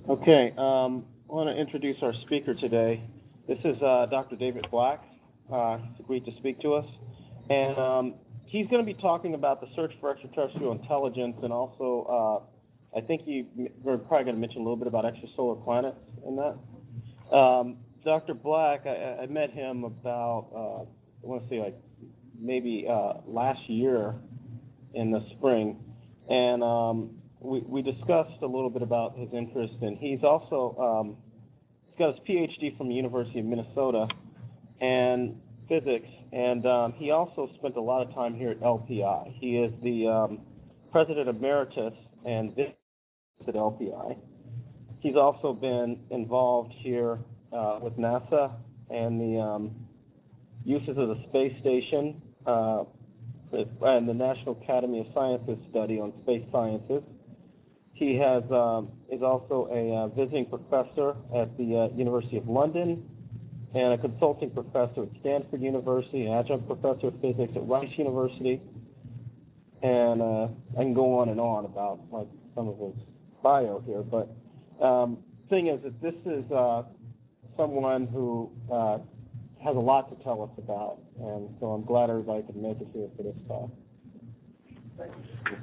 Okay, I want to introduce our speaker today. This is Dr. David Black. He's agreed to speak to us. And he's going to be talking about the search for extraterrestrial intelligence, and also I think we're probably going to mention a little bit about extrasolar planets in that. Dr. Black, I met him about, I want to say like maybe last year in the spring, and we discussed a little bit about his interest, and he's also he's got his PhD from the University of Minnesota and physics, and he also spent a lot of time here at LPI. He is the President Emeritus and this at LPI. He's also been involved here with NASA and the uses of the space station and the National Academy of Sciences study on space sciences. He has is also a visiting professor at the University of London and a consulting professor at Stanford University, adjunct professor of physics at Rice University, and I can go on and on about like some of his bio here. But thing is that this is someone who has a lot to tell us about, and so I'm glad everybody could make it here for this talk. Thank you.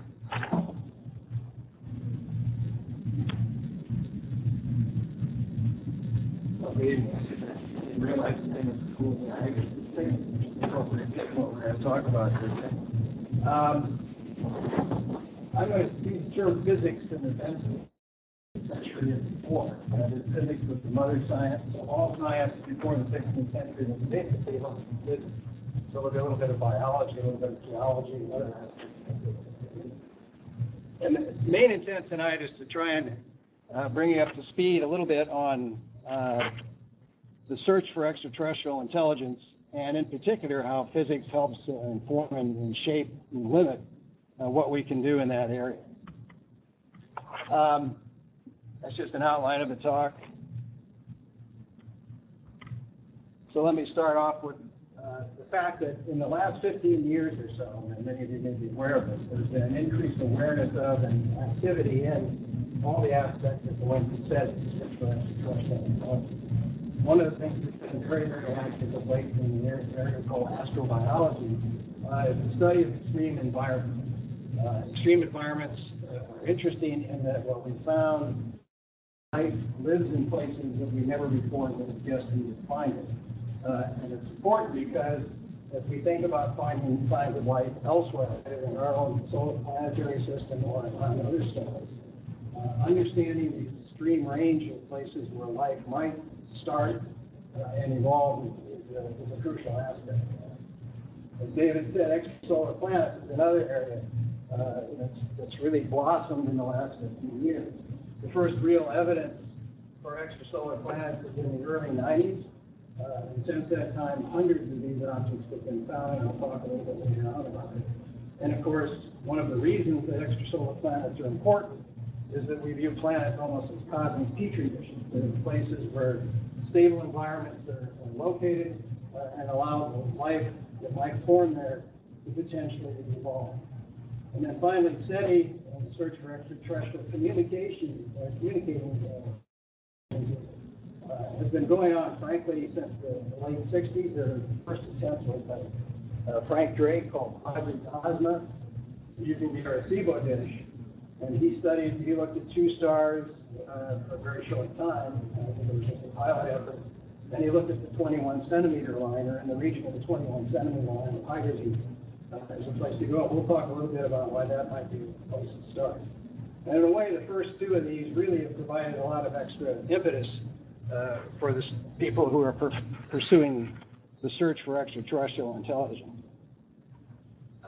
I didn't realize the name of the school. I think it's the same appropriate given what we're going to talk about here today. I'm going to use the term physics in the sense of century and before. That is, physics was the mother science. So all science before the 16th century was basically looked at physics. So there'll be a little bit of biology, a little bit of geology, and other aspects of physics. And the main intent tonight is to try and bring you up to speed a little bit on the search for extraterrestrial intelligence, and in particular how physics helps inform and shape and limit what we can do in that area. That's just an outline of the talk. So let me start off with the fact that in the last 15 years or so, and many of you may be aware of this, there's been an increased awareness of and activity in all the aspects that go into SETI, search for extraterrestrial intelligence. One of the things that's been very, very active of late in the area called astrobiology is the study of extreme environments. Extreme environments are interesting in that what we found, life lives in places that we never before would have guessed we would find it. And it's important because as we think about finding signs of life elsewhere, either in our own solar planetary system or on other stars, understanding the extreme range of places where life might start and evolve is a crucial aspect. As David said, extrasolar planets is another area that's really blossomed in the last 15 years. The first real evidence for extrasolar planets was in the early 90s. And since that time, hundreds of these objects have been found, and I'll talk a little bit later on about it. And of course, one of the reasons that extrasolar planets are important is that we view planets almost as cosmic petri dishes. They're places where stable environments are located and allow the life that might form there to potentially evolve. And then finally, SETI, the search for extraterrestrial communicating has been going on, frankly, since the late 60s. The first attempt was by Frank Drake called Project Ozma, using the Arecibo dish. And he looked at two stars for a very short time. I think it was just a pilot effort. And he looked at the 21-centimeter line, or in the region of the 21-centimeter line of hydrogen as a place to go. We'll talk a little bit about why that might be a place to start. And in a way, the first two of these really have provided a lot of extra impetus for the people who are pursuing the search for extraterrestrial intelligence.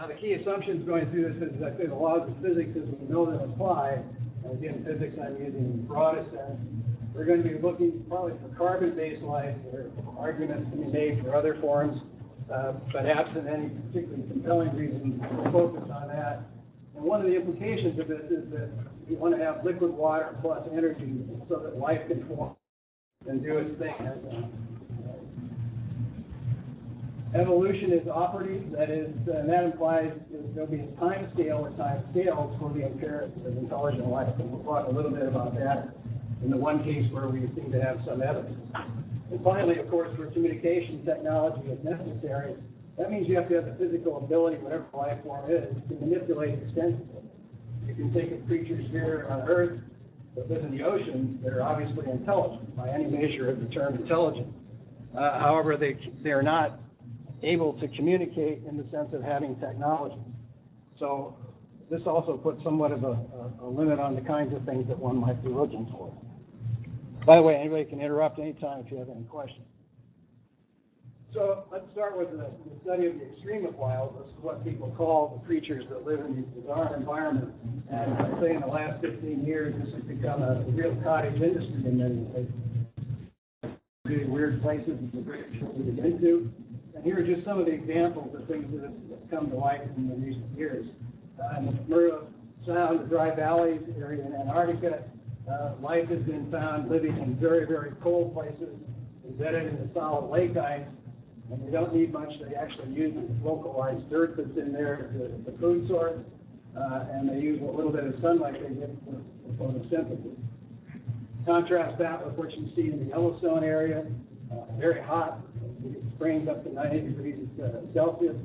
The key assumptions going through this is that the laws of physics as we know them apply, and again, physics I'm using in the broadest sense. We're going to be looking probably for carbon-based life. There are arguments to be made for other forms, but absent any particularly compelling reason to focus on that. And one of the implications of this is that you want to have liquid water plus energy so that life can form and do its thing. Evolution is operative, that is, and that implies there'll be a time scale or time scales for the appearance of intelligent life, and we'll talk a little bit about that. in the one case where we seem to have some evidence. And finally, of course, where communication technology is necessary, that means you have to have the physical ability, whatever life form is, to manipulate extensively. You can think of creatures here on Earth that live in the ocean that are obviously intelligent by any measure of the term intelligent. However, they are not able to communicate in the sense of having technology. So this also puts somewhat of a limit on the kinds of things that one might be looking for. By the way, anybody can interrupt anytime if you have any questions. So let's start with the study of the extremophiles. This is what people call the creatures that live in these bizarre environments. And I'd say in the last 15 years, this has become a real cottage industry in many places. Really weird places that the creatures we get into. And here are just some of the examples of things that have come to light in the recent years. In the Murray Sound, the Dry Valleys area in Antarctica, life has been found living in very, very cold places, embedded in the solid lake ice. And they don't need much. They actually use the localized dirt that's in there as the food source, and they use a little bit of sunlight they get for photosynthesis. Contrast that with what you see in the Yellowstone area, very hot, springs up to 90 degrees Celsius,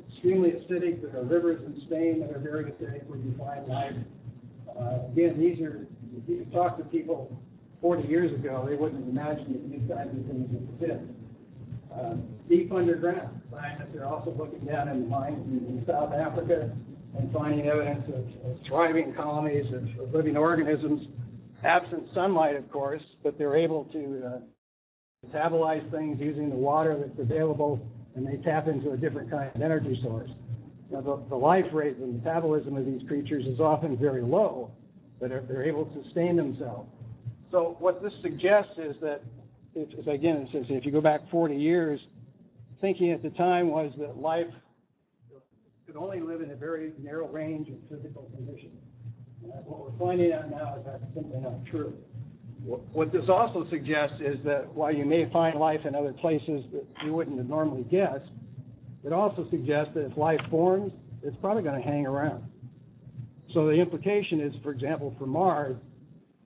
extremely acidic. There are rivers in Spain that are very acidic where you find life. Again, if you talk to people 40 years ago, they wouldn't imagine that these kinds of things exist. Deep underground, scientists are also looking down in the mines in South Africa and finding evidence of thriving colonies of living organisms, absent sunlight, of course, but they're able to metabolize things using the water that's available, and they tap into a different kind of energy source. Now, the life rate, the metabolism of these creatures is often very low, but they're able to sustain themselves. So what this suggests is that, if you go back 40 years, thinking at the time was that life could only live in a very narrow range of physical conditions. What we're finding out now is that's simply not true. What this also suggests is that while you may find life in other places that you wouldn't have normally guessed, it also suggests that if life forms, it's probably going to hang around. So the implication is, for example, for Mars,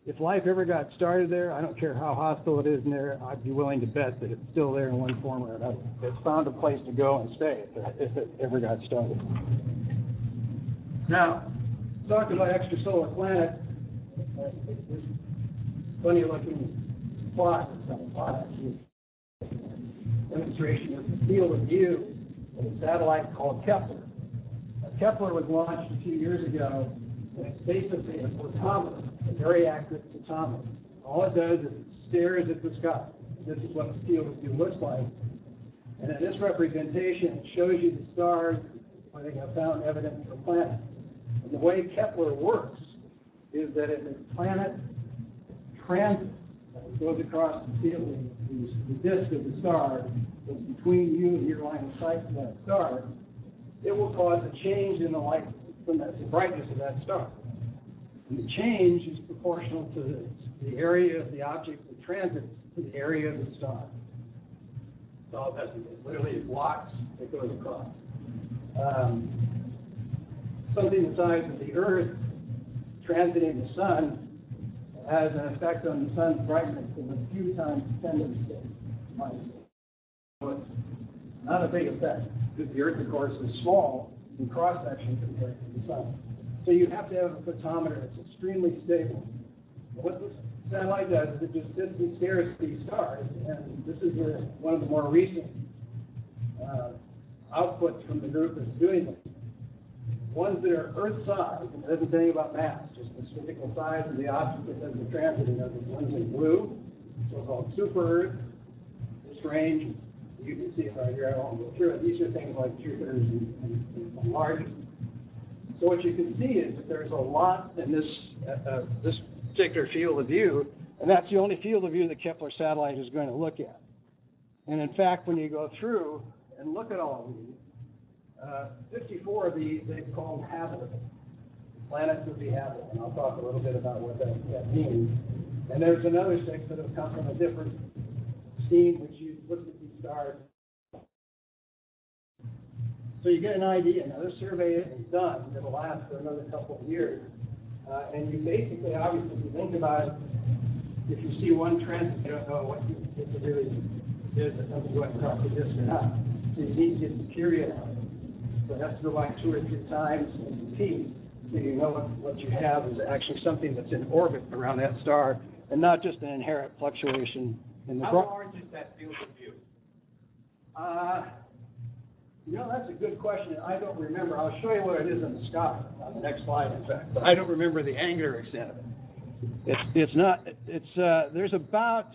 if life ever got started there, I don't care how hostile it is in there, I'd be willing to bet that it's still there in one form or another. It's found a place to go and stay if it ever got started. Now, talking about extrasolar planets, this funny-looking plot that's on the plot demonstration of the field of view of a satellite called Kepler. Kepler was launched a few years ago, and it's basically a photometer, a very accurate photometer. All it does is it stares at the sky. This is what the field of view looks like. And in this representation, it shows you the stars where they have found evidence for planets. And the way Kepler works is that if a planet transits, goes across the field, the disk of the star goes between you and your line of sight to that star, it will cause a change in the light from the brightness of that star. And the change is proportional to the area of the object that transits to the area of the star. That's all it does. Literally, it blocks, it goes across. Something the size of the Earth transiting the sun has an effect on the sun's brightness of a few times 10 to the 6. So it's not a big effect, because the Earth, of course, is small in cross-section compared to the sun. So you have to have a photometer that's extremely stable. What this satellite does is it just sits and stares at these stars, and this is one of the more recent outputs from the group that's doing this. Ones that are Earth-size, and it doesn't say anything about mass, just the physical size of the object that does the transiting of it. Ones in blue, so-called super-Earth, this range, you can see it right here, I won't go through it. These are things like Jupiter and Mars. So what you can see is that there's a lot in this particular field of view, and that's the only field of view the Kepler satellite is going to look at. And in fact, when you go through and look at all of these, 54 of these they've called habitable. Planets would be habitable, and I'll talk a little bit about what that means. And there's another 6 that have come from a different scene, which you look at these stars. So you get an idea. Now, this survey isn't done. It'll last for another couple of years. And you basically, obviously, if you think about it, if you see one trend, you don't know what it really is that doesn't go across the disk or not. So you need to get the period out. So it has to go by 2 or 3 times and repeat, so you know what you have is actually something that's in orbit around that star, and not just an inherent fluctuation in the. How large is that field of view? That's a good question. I don't remember. I'll show you what it is in the sky on the next slide, in fact. But I don't remember the angular extent of it. There's about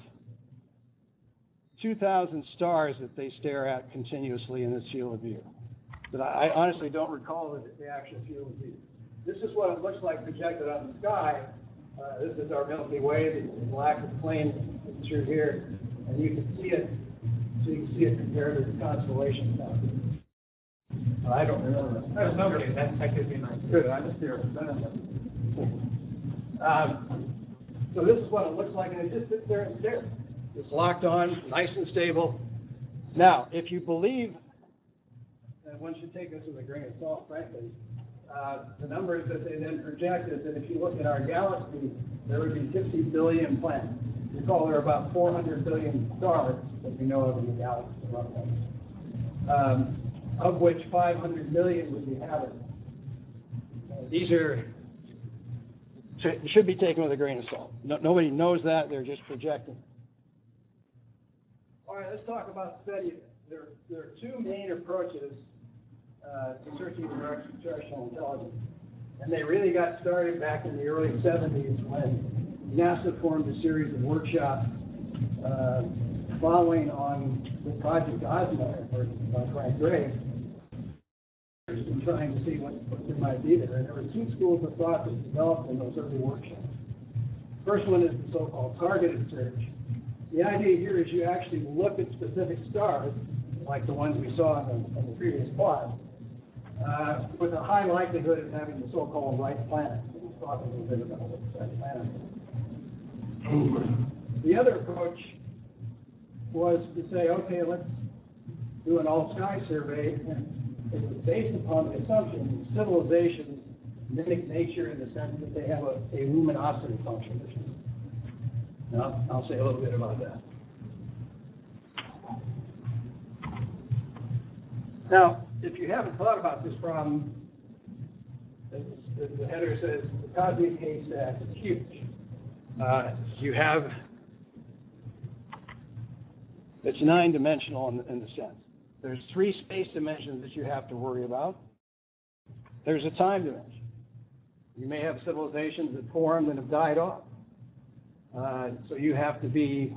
2,000 stars that they stare at continuously in this field of view. But I honestly don't recall the actual field of view. This is what it looks like projected on the sky. This is our Milky Way, the black plane picture here, and you can see it. So you can see it compared to the constellations out there. I don't remember. There's nobody. That could be nice. Good. I'm just here. So this is what it looks like, and it just sits there and stares. It's locked on, nice and stable. Now, if you believe, and one should take this with a grain of salt, frankly, the numbers that they then project is that if you look at our galaxy, there would be 50 billion planets. Recall there are about 400 billion stars that we know of in the galaxy, roughly. Of which 500 million would be habitable. These should be taken with a grain of salt. Nobody knows that, they're just projecting. All right, let's talk about SETI. There are 2 main approaches to searching for extraterrestrial intelligence. And they really got started back in the early 70s when NASA formed a series of workshops following on the Project Ozma by Frank Gray, and trying to see what there might be there. And there were 2 schools of thought that developed in those early workshops. First one is the so-called targeted search. The idea here is you actually look at specific stars, like the ones we saw on the previous plot, with a high likelihood of having the so-called right planet. We'll talk a little bit about what the right planet is. The other approach was to say, okay, let's do an all-sky survey, and it was based upon the assumption that civilizations mimic nature in the sense that they have a luminosity function. Now, I'll say a little bit about that. Now, if you haven't thought about this problem, as the header says, the cosmic haystack is huge. It's 9-dimensional in the sense. There's 3 space dimensions that you have to worry about. There's a time dimension. You may have civilizations that formed and have died off. So you have to be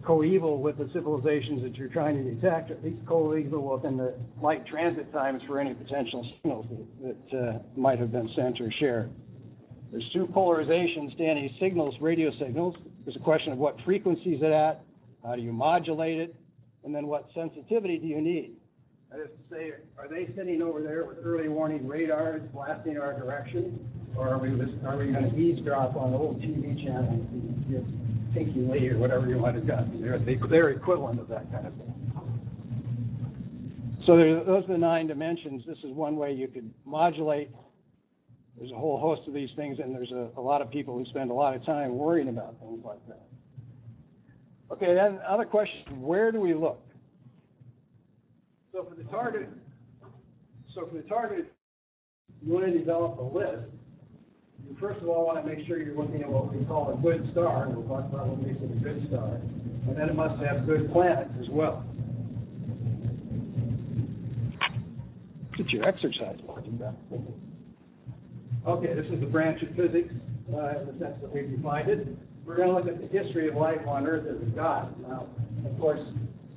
coeval with the civilizations that you're trying to detect, or at least coeval within the light transit times for any potential signals that might have been sent or shared. There's 2 polarizations to any signals, radio signals. There's a question of what frequency is it at, how do you modulate it, and then what sensitivity do you need? That is to say, are they sitting over there with early warning radars blasting our direction, or are we going to eavesdrop on the old TV channel, Pinky Lee or whatever you might have gotten? They're equivalent of that kind of thing. So those are the 9 dimensions. This is one way you could modulate. There's a whole host of these things, and there's a lot of people who spend a lot of time worrying about things like that. Okay, then other question, where do we look? So for the target, you want to develop a list. You first of all want to make sure you're looking at what we call a good star, and we'll talk about what makes it a good star. And then it must have good planets as well. Get your exercise working back. Okay, this is the branch of physics in the sense that we've defined it. We're going to look at the history of life on Earth as a God. Now, of course,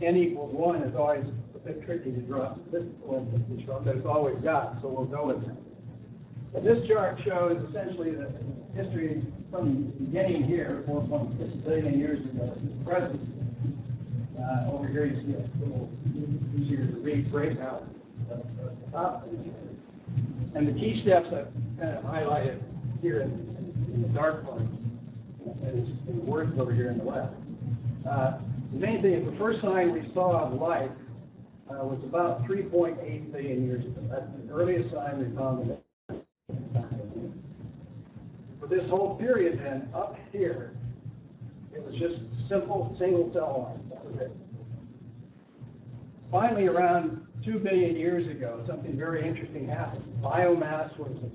n equals 1 is always a bit tricky to draw statistical instances from, but it's always God, so we'll go with that. And this chart shows essentially the history from the beginning here, 4.6 billion years ago, to the present. Over here you see a little easier to read breakout of the top. And the key steps I've kind of highlighted here in the dark part, and the words over here in the left. The main thing, the first sign we saw of life was about 3.8 billion years ago. That's the earliest sign we found in it. this whole period then, up here, it was just simple single cell lines. That was it. Finally, around 2 billion years ago, something very interesting happened. Biomass was at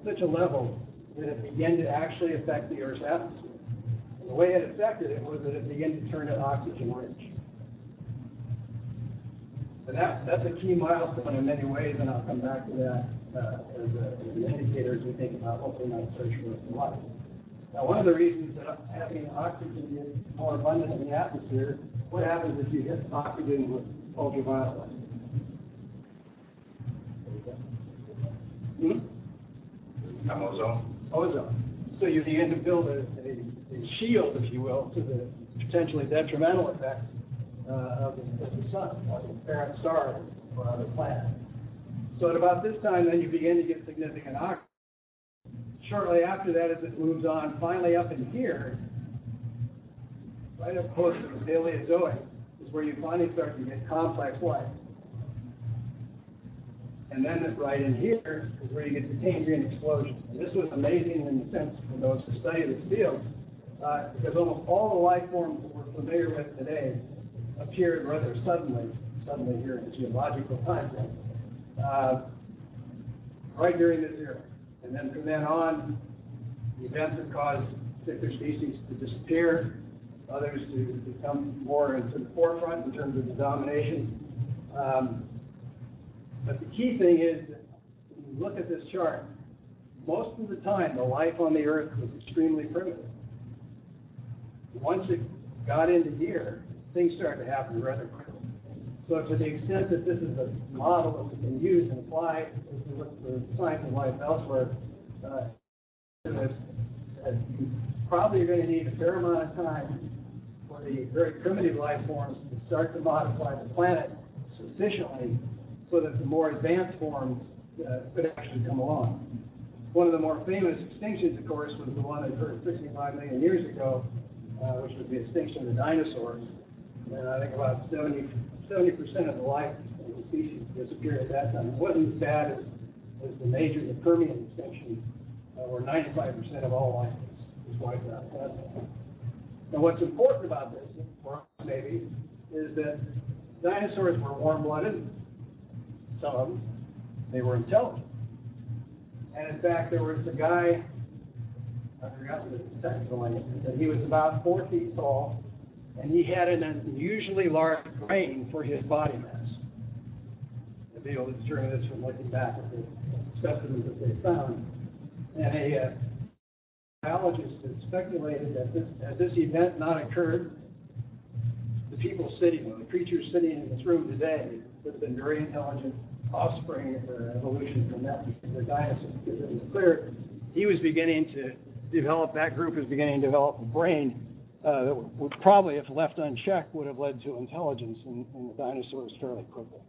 such a level that it began to actually affect the Earth's atmosphere. And the way it affected it was that it began to turn it oxygen rich. And that's a key milestone in many ways, and I'll come back to that as an indicator as we think about hopefully not search for life. Now, one of the reasons that having oxygen is more abundant in the atmosphere, what happens if you hit oxygen with ultraviolet light? Become ozone. Ozone. So you begin to build a shield, if you will, to the potentially detrimental effects of the sun, or the parent star, or other planets. So at about this time, then you begin to get significant oxygen. Shortly after that, as it moves on, finally up in here, right up close to the Paleozoic, is where you finally start to get complex life. And then right in here is where you get the Cambrian explosion. And this was amazing in the sense for those who study this field, because almost all the life forms that we're familiar with today appeared rather suddenly here in the geological time frame, right during this era. And then from then on, the events have caused particular species to disappear, others to become more into the forefront in terms of the domination. But the key thing is that when you look at this chart, most of the time the life on the Earth was extremely primitive. Once it got into here, things started to happen rather quickly. So to the extent that this is a model that we can use and apply as we look for signs of life elsewhere, probably you're going to need a fair amount of time for the very primitive life forms to start to modify the planet sufficiently so that the more advanced forms could actually come along. One of the more famous extinctions, of course, was the one that occurred 65 million years ago, which was the extinction of the dinosaurs. And I think about 70% of the life of the species disappeared at that time. It wasn't as bad as the major, the Permian extinction, where 95% of all life was wiped out at that time. And what's important about this, for us maybe, is that dinosaurs were warm-blooded. Some of them, they were intelligent. And in fact, there was a guy, I forgot the technical name, but he was about 4 feet tall, and he had an unusually large brain for his body mass. They'll be able to determine this from looking back at the specimens that they found. And a biologist has speculated that had this event not occurred, the people sitting, the creatures sitting in this room today would have been very intelligent offspring of evolution from that particular dinosaur. Because it was clear he was beginning to develop, that group was beginning to develop a brain that would probably, if left unchecked, would have led to intelligence in the dinosaurs fairly quickly.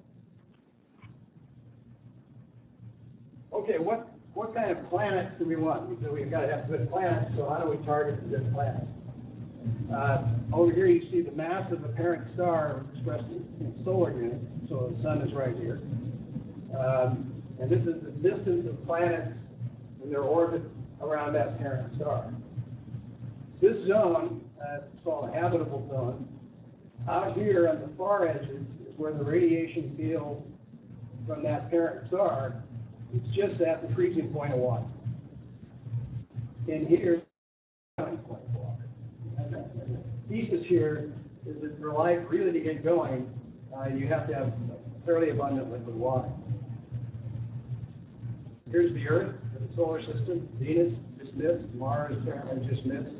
Okay, what kind of planets do we want? So we've got to have good planets, so how do we target the good planets? Over here you see the mass of the parent star expressed in solar units, so the sun is right here. And this is the distance of planets in their orbit around that parent star. This zone, it's called a habitable zone. Out here on the far edges is where the radiation field from that parent star is just at the freezing point of water. In here, the thesis here is that for life really to get going, you have to have fairly abundant liquid water. Here's the Earth, the solar system. Venus just missed. Mars apparently just missed.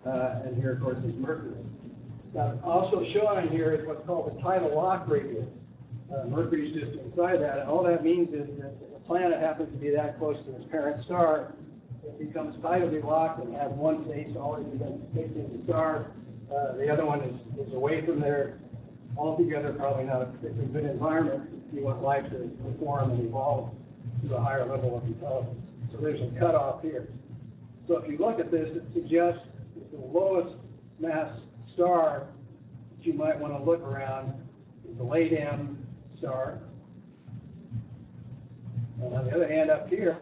And here, of course, is Mercury. Now, also shown in here is what's called the tidal lock radius. Mercury's just inside that, and all that means is that if a planet happens to be that close to its parent star, it becomes tidally locked and has one face always facing the star. The other one is away from there. Altogether, probably not a particularly good environment if you want life to perform and evolve to a higher level of intelligence. So there's a cutoff here. So if you look at this, it suggests that the lowest mass star that you might want to look around is the late M star. And on the other hand, up here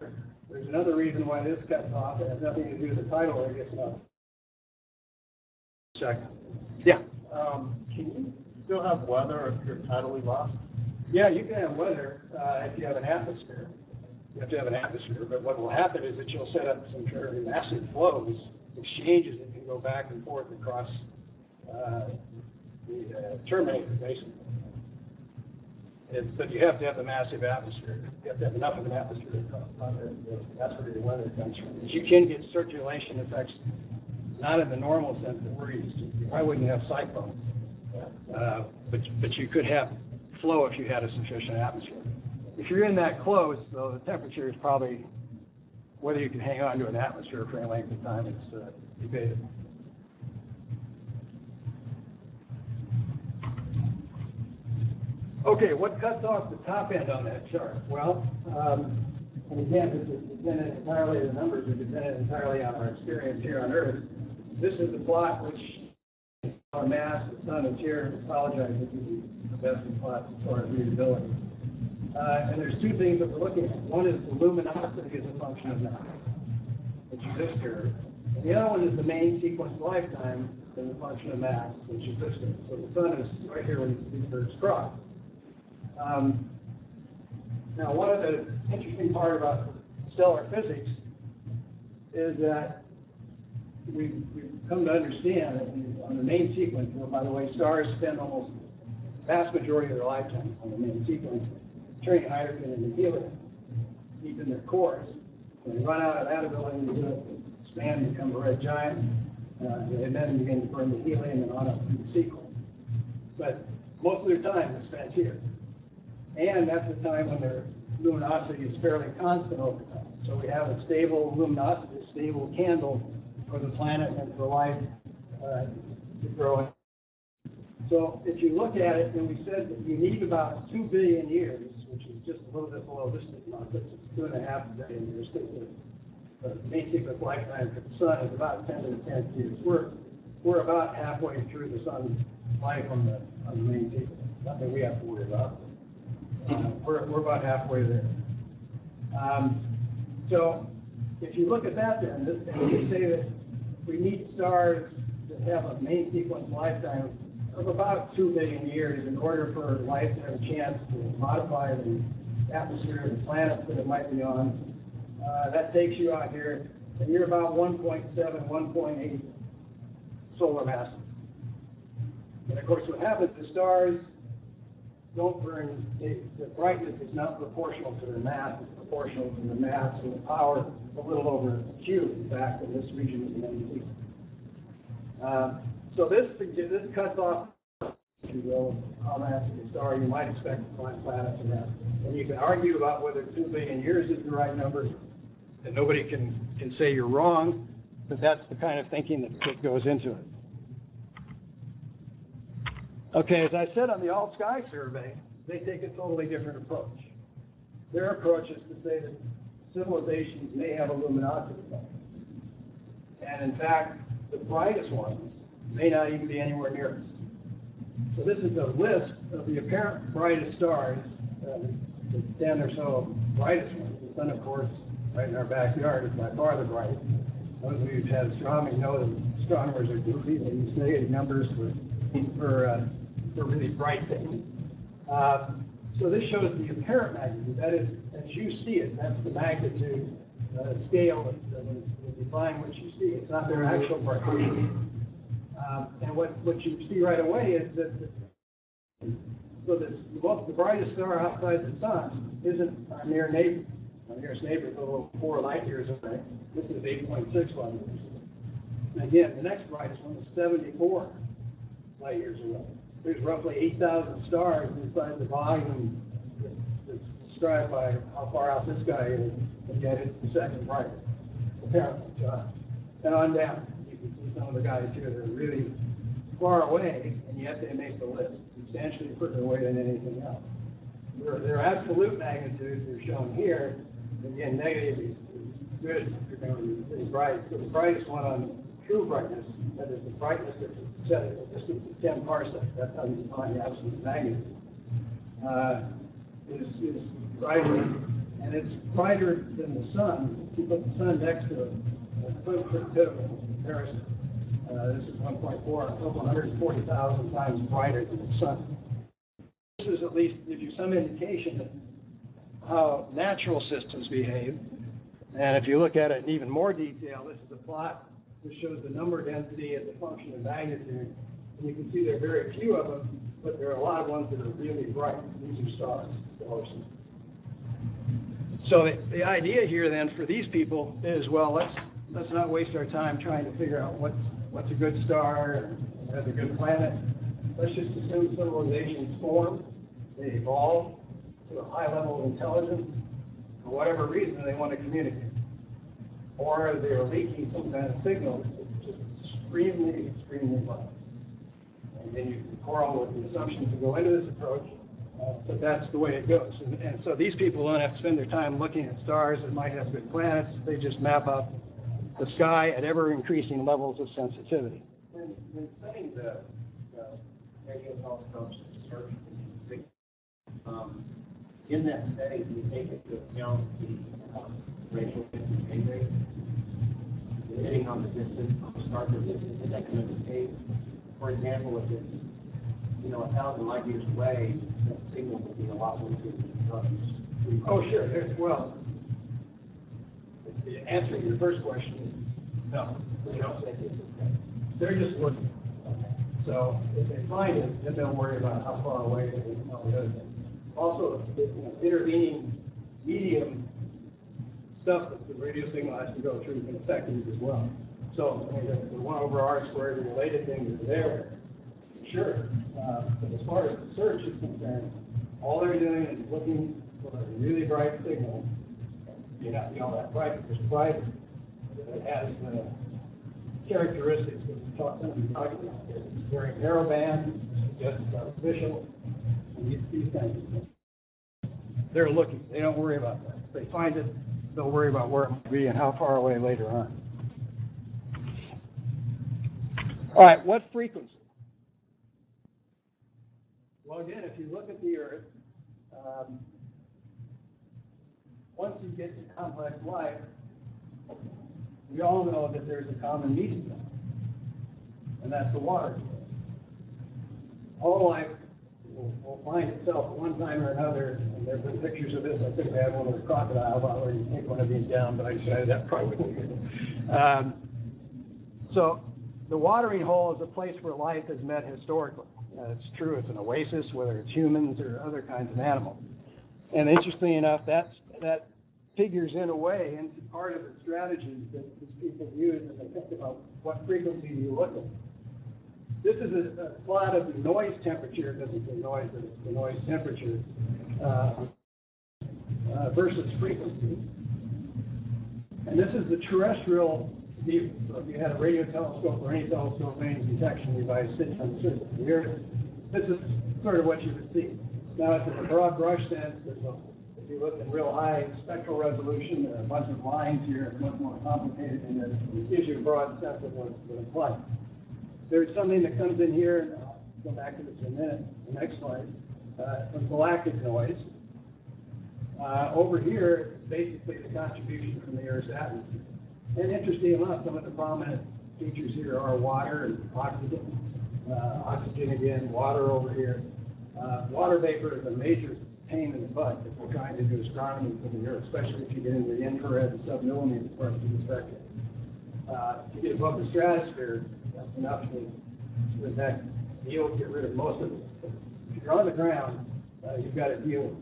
There's another reason why this cuts off. It has nothing to do with the tidal wave. It's not. Check. Yeah. Can you still have weather if you're tidally lost? Yeah, you can have weather if you have an atmosphere. You have to have an atmosphere, but what will happen is that you'll set up some very massive flows, exchanges that can go back and forth across the terminator, basically. But you have to have a massive atmosphere. You have to have enough of an atmosphere to cause that's where the weather comes from. You can get circulation effects, not in the normal sense that we're used to. You probably wouldn't have cyclones, but you could have flow if you had a sufficient atmosphere. If you're in that close, though, the temperature is probably, whether you can hang on to an atmosphere for any length of time, it's debated. Okay, what cuts off the top end on that chart? Well, and again, this is dependent entirely, the numbers are dependent entirely on our experience here on Earth. This is the plot which our mass, the sun is here. I apologize, this is the best plot as far as readability. And there's two things that we're looking at. One is the luminosity as a function of mass, which is this curve. And the other one is the main sequence lifetime as a function of mass, which is this curve. So the sun is right here when these curves cross. Now, one of the interesting part about stellar physics is that we've come to understand that on the main sequence, where, by the way, stars spend almost the vast majority of their lifetime on the main sequence, turning hydrogen into helium, deep in their cores. When they run out of that ability to do it, they expand and become a red giant, and then begin to burn the helium and on up through the sequence. But most of their time is spent here. And that's the time when their luminosity is fairly constant over time. So we have a stable luminosity, a stable candle for the planet and for life to grow in. So if you look at it, and we said that you need about 2 billion years, which is just a little bit below this amount, it's 2.5 billion years, because the main sequence lifetime for the sun is about 10 to the 10th years. We're about halfway through the sun's life on the main sequence. Nothing we have to worry about. We're about halfway there. So if you look at that then, we say that we need stars that have a main sequence lifetime of about 2 billion years in order for life to have a chance to modify the atmosphere of the planets that it might be on. That takes you out here, and you're about 1.7, 1.8 solar masses. And of course what happens is stars don't burn, the brightness is not proportional to their mass, it's proportional to the mass and the power, a little over Q, in fact, in this region of the main sequence. So this cuts off, if you will, how massive a star you might expect to find planets in that. And you can argue about whether 2 billion years is the right number, and nobody can say you're wrong, but that's the kind of thinking that goes into it. Okay, as I said on the All Sky survey, they take a totally different approach. Their approach is to say that civilizations may have a luminosity. And in fact, the brightest ones may not even be anywhere near us. So this is a list of the apparent brightest stars, the 10 or so brightest ones. The sun, of course, right in our backyard is by far the brightest. Those of you who've had astronomy know that astronomers are goofy. They use negative numbers for really bright things. So this shows the apparent magnitude. That is, as you see it, that's the magnitude scale that will define what you see. It's not their actual brightness. And what you see right away is that the brightest star outside the sun isn't our near neighbor. Our nearest neighbor is a little 4 light years away. This is 8.6 light years. And again, the next brightest one is 74 light years away. There's roughly 8,000 stars inside the volume that's described by how far out this guy is, and yet it's the second brightest, apparently, to us. And on down, you can see some of the guys here that are really far away, and yet they make the list, substantially further away than anything else. Their absolute magnitudes are shown here. Again, negative is good if you're going to be pretty bright. So the brightest one on true brightness, that is the brightness that's set at a distance of 10 parsecs, that's how you define the absolute magnitude, is brighter and it's brighter than the sun. If you put the sun next to it, it's pretty pitiful in comparison. This is 1.4, over 140,000 times brighter than the sun. This is at least gives you some indication of how natural systems behave. And if you look at it in even more detail, this is a plot that shows the number density as a function of magnitude. And you can see there are very few of them, but there are a lot of ones that are really bright. These are stars. So the idea here then for these people is, well, let's not waste our time trying to figure out what's a good star or has a good planet. Let's just assume civilizations form, they evolve to a high level of intelligence for whatever reason they want to communicate. Or they're leaking some kind of signal that's just extremely, extremely low. And then you can quarrel with the assumptions that go into this approach, but that's the way it goes. And so these people don't have to spend their time looking at stars that might have good planets. They just map out the sky at ever-increasing levels of sensitivity. When studying the radio telescopes to search for these in that study, do you take into account the radio frequency rate, depending on the distance, on the starker distance that can indicate? For example, if it's 1,000 light years away, that signal would be a lot more good. Oh, sure. Well, the answer to your first question is no. They're just looking. So if they find it, then they'll worry about how far away they can tell the other thing. Also, intervening medium stuff that the radio signal has to go through can affect it as well. So the 1 over R squared, the related things are there, sure. But as far as the search is concerned, all they're doing is looking for a really bright signal. You're not that bright, but it's bright. It has characteristics that we talked about. It's very narrow band, just artificial, and these kinds of things. They're looking. They don't worry about that. If they find it, they'll worry about where it might be and how far away later on. All right, what frequency? Well, again, if you look at the Earth, once you get to complex life, we all know that there's a common medium, and that's the water. All life will find itself at one time or another, and there have been pictures of this. I think I had one of the crocodiles. I already take one of these down, but I decided that probably wouldn't be good. So the watering hole is a place where life has met historically. It's true, it's an oasis, whether it's humans or other kinds of animals. And interestingly enough, that figures in a way into part of the strategies that these people use as they think about what frequency do you look at. This is a plot of the noise temperature. It doesn't say noise, but it's the noise temperature versus frequency. And this is the terrestrial view. So if you had a radio telescope or any telescope, any detection device sitting on the surface of the Earth, this is sort of what you would see. Now, it's in a broad brush sense. If you look at real high spectral resolution, there are a bunch of lines here. It's much more complicated than this. It gives you a broad sense of what it's like. There's something that comes in here, and I'll go back to this in a minute, the next slide, from galactic noise. Over here, it's basically the contribution from the Earth's atmosphere. And interestingly enough, some of the prominent features here are water and oxygen. Oxygen again, water over here. Water vapor is a major pain in the butt if we're trying to do astronomy for the Earth, especially if you get into the infrared and sub-millimeter parts of the spectrum. If you get above the stratosphere, that's enough to in fact deal get rid of most of it. If you're on the ground, you've got to deal with it.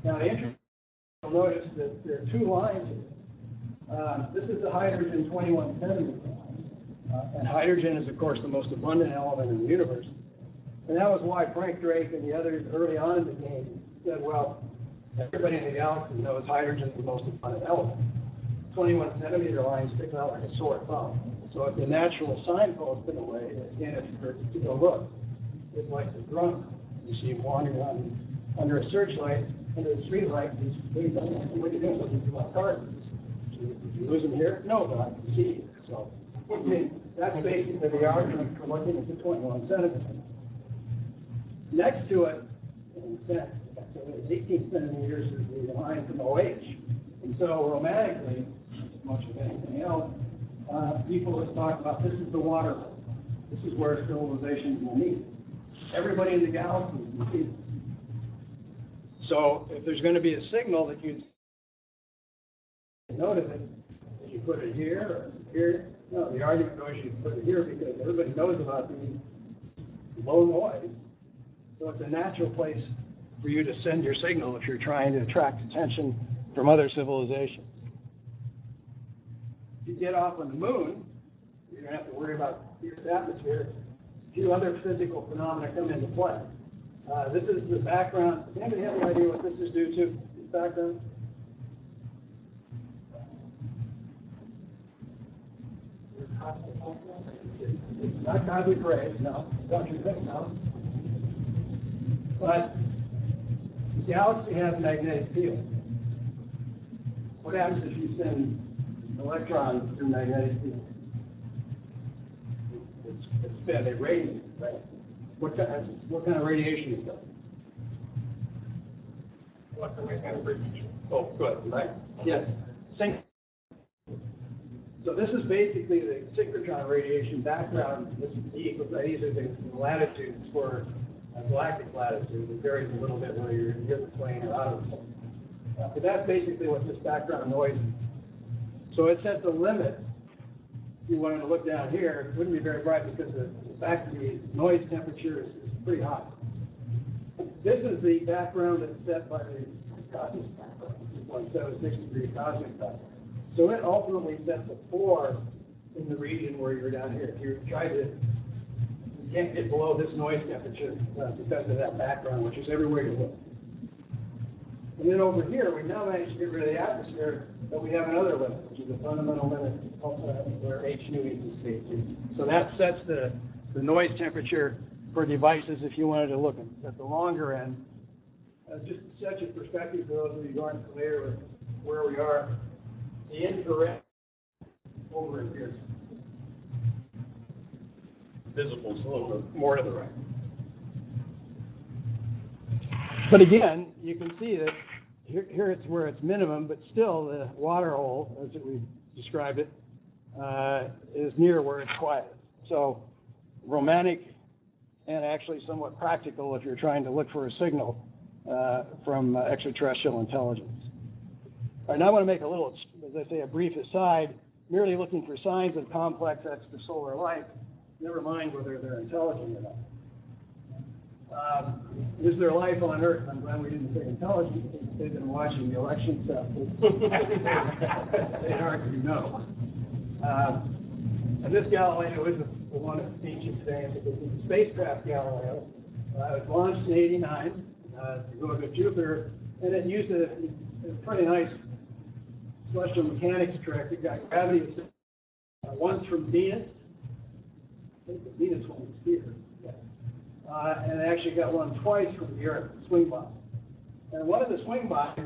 Now, you'll notice that there are two lines here. This is the hydrogen 2170 line. And hydrogen is, of course, the most abundant element in the universe. And that was why Frank Drake and the others early on in the game said, well, everybody in the galaxy knows hydrogen is the most abundant element. 21 centimeter line sticks out like a sore thumb. So it's a natural signpost in a way. Again, if you were to go look, it's like the drunk. You see him wandering on under a searchlight, under a street light, these big things. What are you doing? Looking for my car. Did you lose him here? No, but I can see you. So I mean, that's basically the argument for looking at the 21 centimeters. Next to it, in a sense, So it's 18 centimeters is the line from OH. And so romantically, as much as anything else, people have talked about this is the water. This is where civilizations will meet. Everybody in the galaxy will see this. So if there's going to be a signal that you notice it, you put it here or here. No, the argument goes you put it here because everybody knows about the low noise. So it's a natural place for you to send your signal if you're trying to attract attention from other civilizations. If you get off on the moon, you're going to have to worry about the Earth's atmosphere. A few other physical phenomena come into play. This is the background. Does anybody have any idea what this is due to, this background? It's not cosmic rays, no. Don't you think, no? But the galaxy has a magnetic field. What happens if you send electrons through magnetic field? It's spin, they radiate, right? What kind of radiation is that? Electromagnetic radiation. Oh, good, right. Yes. So this is basically the synchrotron radiation background. This is these are the latitudes for galactic latitude. It varies a little bit whether you're in the plane or out of the plane. But that's basically what this background noise is. So it's at the limit. If you wanted to look down here, it wouldn't be very bright because the fact that the noise temperature is pretty high. This is the background that's set by the cosmic background, 2.76 degree cosmic background. So it ultimately sets a floor in the region where you're down here. If you try to, you can't get below this noise temperature because of that background, which is everywhere you look. And then over here, we now managed to get rid of the atmosphere, but we have another limit, which is a fundamental limit where H nu equals C2. So that sets the noise temperature for devices if you wanted to look at the longer end. Just to set your perspective for those of you who aren't familiar with where we are, the infrared over in here. Visible is a little bit more to the right. But again, you can see that here it's where it's minimum, but still the water hole, as we described it, is near where it's quiet. So romantic and actually somewhat practical if you're trying to look for a signal from extraterrestrial intelligence. All right, now I want to make a little, as I say, a brief aside, merely looking for signs of complex extrasolar life, never mind whether they're intelligent or not. Is there life on Earth? I'm glad we didn't say intelligent. They've been watching the election stuff. They already know. And this Galileo is the one that's featured today. It's the spacecraft Galileo. It was launched in '89 to go to Jupiter, and it used a pretty nice celestial mechanics trick. It got gravity once from Venus. I think the Venus one was here. And it actually got one twice from the Earth, swing by. And one of the swing bys,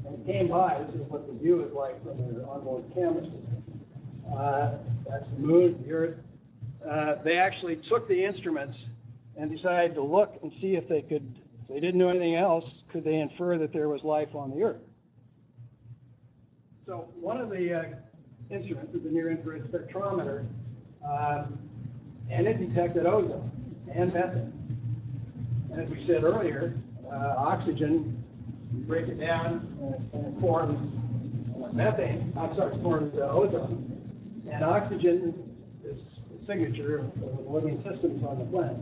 when it came by, this is what the view is like from the onboard camera system. That's the moon, the Earth. They actually took the instruments and decided to look and see if they could, if they didn't know anything else, could they infer that there was life on the Earth? So one of the instruments is the near-infrared spectrometer, and it detected ozone and methane. And as we said earlier, oxygen, you break it down and it forms methane, forms ozone. And oxygen is the signature of the living systems on the planet.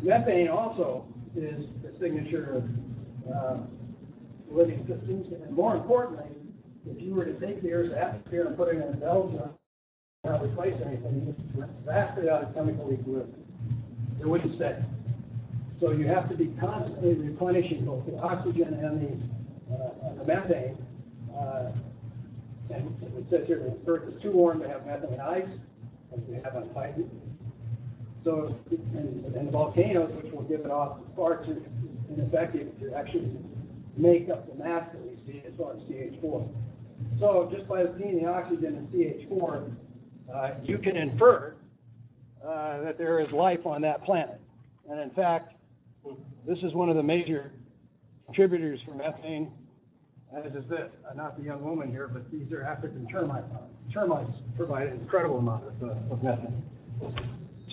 Methane also is the signature of living systems. And more importantly, if you were to take the Earth's atmosphere and put it in a bell jar, not replace anything, it's vastly out of chemical equilibrium. It wouldn't stay. So you have to be constantly replenishing both the oxygen and the methane. And it says here the Earth is too warm to have methane ice, as we have on Titan. So, and volcanoes, which will give it off, far too ineffective to actually make up the mass that we see as far as CH4. So just by seeing the oxygen and CH4, you can infer that there is life on that planet. And in fact, this is one of the major contributors for methane, as is this. Not the young woman here, but these are African termites. Termites provide an incredible amount of methane.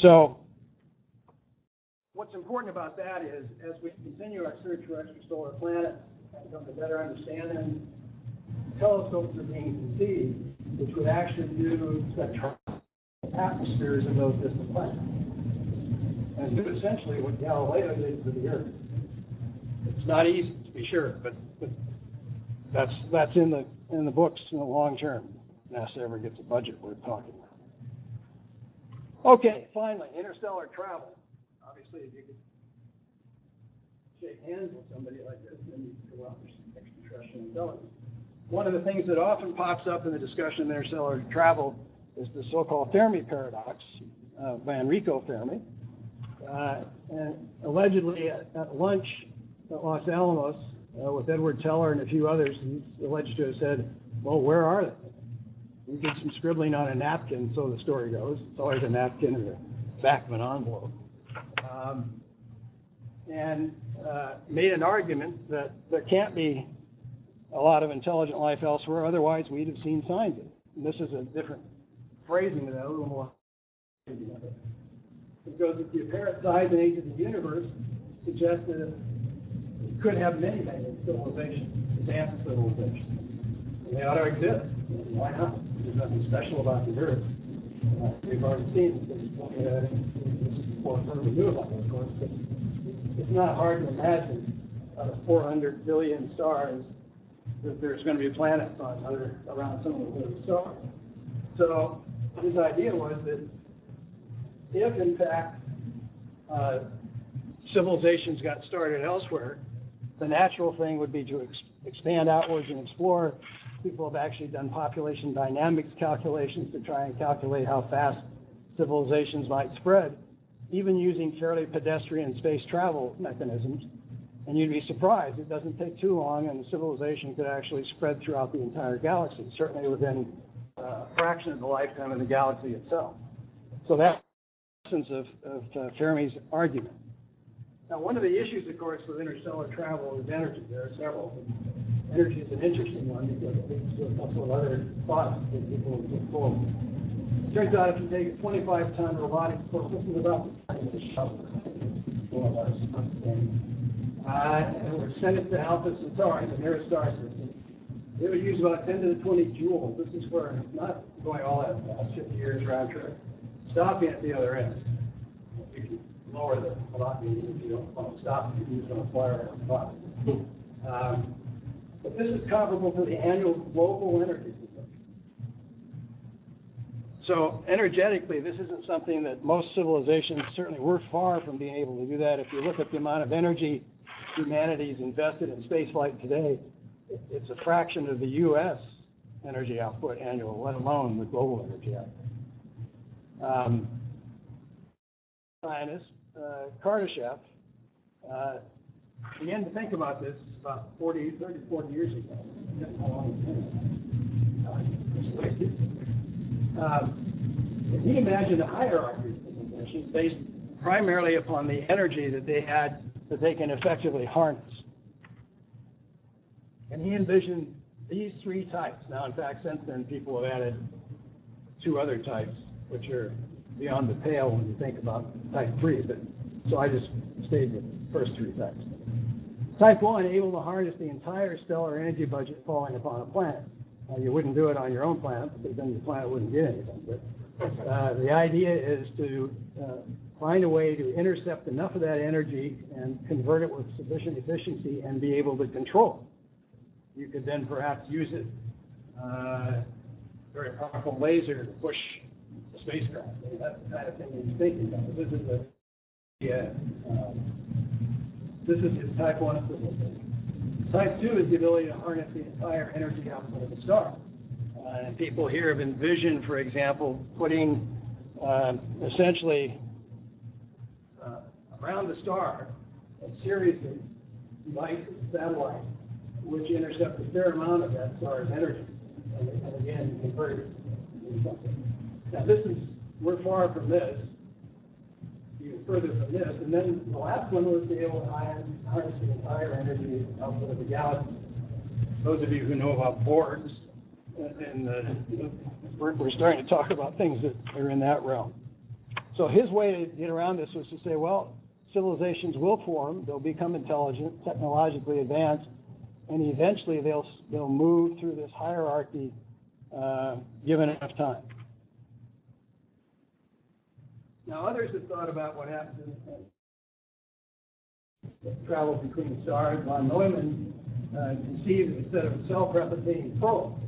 So what's important about that is, as we continue our search for extrasolar planets and come to better understand them, telescopes are being conceived, which would actually do spectral atmospheres of those distant planets, and do essentially what Galileo did to the Earth. It's not easy, to be sure, but that's in the books in the long term. NASA ever gets a budget worth talking about. Okay, finally, interstellar travel. Obviously, if you could shake hands with somebody like this, then you could go out for some extraterrestrial intelligence. One of the things that often pops up in the discussion of interstellar travel is the so-called Fermi paradox by Enrico Fermi. And allegedly at lunch at Los Alamos with Edward Teller and a few others, he's alleged to have said, well, where are they? We did some scribbling on a napkin, so the story goes. It's always a napkin or the back of an envelope. And made an argument that there can't be a lot of intelligent life elsewhere, otherwise we'd have seen signs of it. And this is a different phrasing of that, a little more. Because if the apparent size and age of the universe suggests that it could have many civilizations, advanced civilizations. And they ought to exist. Why not? There's nothing special about the Earth. We've already seen this is before we knew about it, of course, but it's not hard to imagine out of 400 billion stars that there's going to be planets around some of those stars. So his idea was that if, in fact, civilizations got started elsewhere, the natural thing would be to expand outwards and explore. People have actually done population dynamics calculations to try and calculate how fast civilizations might spread, even using fairly pedestrian space travel mechanisms. And you'd be surprised. It doesn't take too long, and the civilization could actually spread throughout the entire galaxy, certainly within a fraction of the lifetime of the galaxy itself. So that's the essence of Fermi's argument. Now, one of the issues, of course, with interstellar travel is energy. There are several. Energy is an interesting one because it leads to a couple of other thoughts that people will put forward. It turns out if you take a 25-ton robotic force, this is about the shuttle, and we're sent it to Alpha Centauri, the nearest star system. It would use about 10 to the 20 joules. This is where it's not going all that fast, 50 years round trip, stopping at the other end. You can lower the velocity if you don't want to stop, you can use it on a flyer on the bottom. But this is comparable to the annual global energy consumption. So energetically, this isn't something that most civilizations, certainly we're far from being able to do that. If you look at the amount of energy humanity's invested in spaceflight today, it's a fraction of the U.S. energy output annual, let alone the global energy output. Scientist, Kardashev, began to think about this about 40 years ago. He imagined a hierarchy of civilizations based primarily upon the energy that they had that they can effectively harness. And he envisioned these three types. Now, in fact, since then, people have added two other types, which are beyond the pale when you think about type 3. But so I just stayed with the first three types. Type 1, able to harness the entire stellar energy budget falling upon a planet. You wouldn't do it on your own planet, because then your planet wouldn't get anything. But the idea is to find a way to intercept enough of that energy and convert it with sufficient efficiency and be able to control it. You could then perhaps use it, very powerful laser to push the spacecraft. That's the kind of thing he's thinking of. This is his type 1 civilization. Type 2 is the ability to harness the entire energy output of a star. And people here have envisioned, for example, putting essentially around the star a series of devices, satellites, which intercept a fair amount of that star's energy, and again, convert it into something. Now, we're far from this. even further from this. And then the last one was to be able to harness the entire energy output of the galaxy. Those of you who know about boards, and we're starting to talk about things that are in that realm. So his way to get around this was to say, well, civilizations will form, they'll become intelligent, technologically advanced, and eventually they'll move through this hierarchy given enough time. Now, others have thought about what happens in travel between stars. Von Neumann conceived a set of self-replicating probes,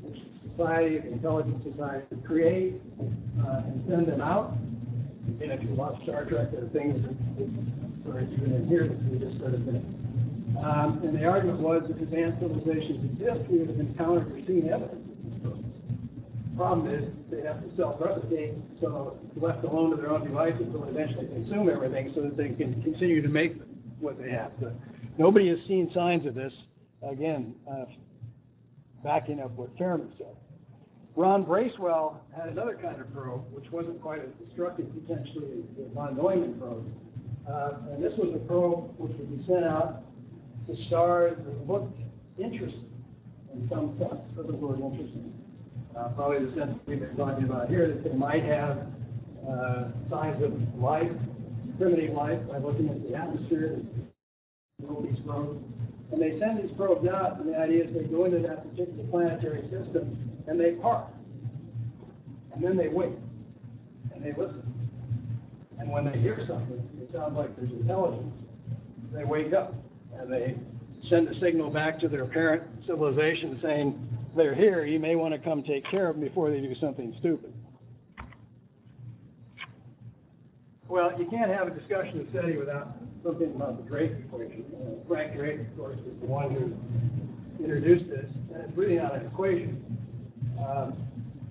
which society, intelligent society, could create and send them out. And if you watch Star Trek, there are things that are even in here that we just sort of did. And the argument was that advanced civilizations exist, we would have encountered or seen evidence. The problem is they have to self-replicate, so left alone to their own devices, they'll eventually consume everything so that they can continue to make what they have to. Nobody has seen signs of this. Again, backing up what Fairman said. Ron Bracewell had another kind of probe, which wasn't quite as destructive potentially as the von Neumann probe. And this was a probe which would be sent out to stars that looked interesting in some sense of the word interesting. Probably the sense we've been talking about here, that they might have signs of life, primitive life, by looking at the atmosphere, these probes. And they send these probes out, and the idea is they go into that particular planetary system, and they park. And then they wait, and they listen. And when they hear something, it sounds like there's intelligence, they wake up, and they send a signal back to their parent civilization saying, they're here, you may want to come take care of them before they do something stupid. Well, you can't have a discussion of SETI without something about the Drake equation. Frank Drake, of course, was the one who introduced this, and it's really not an equation.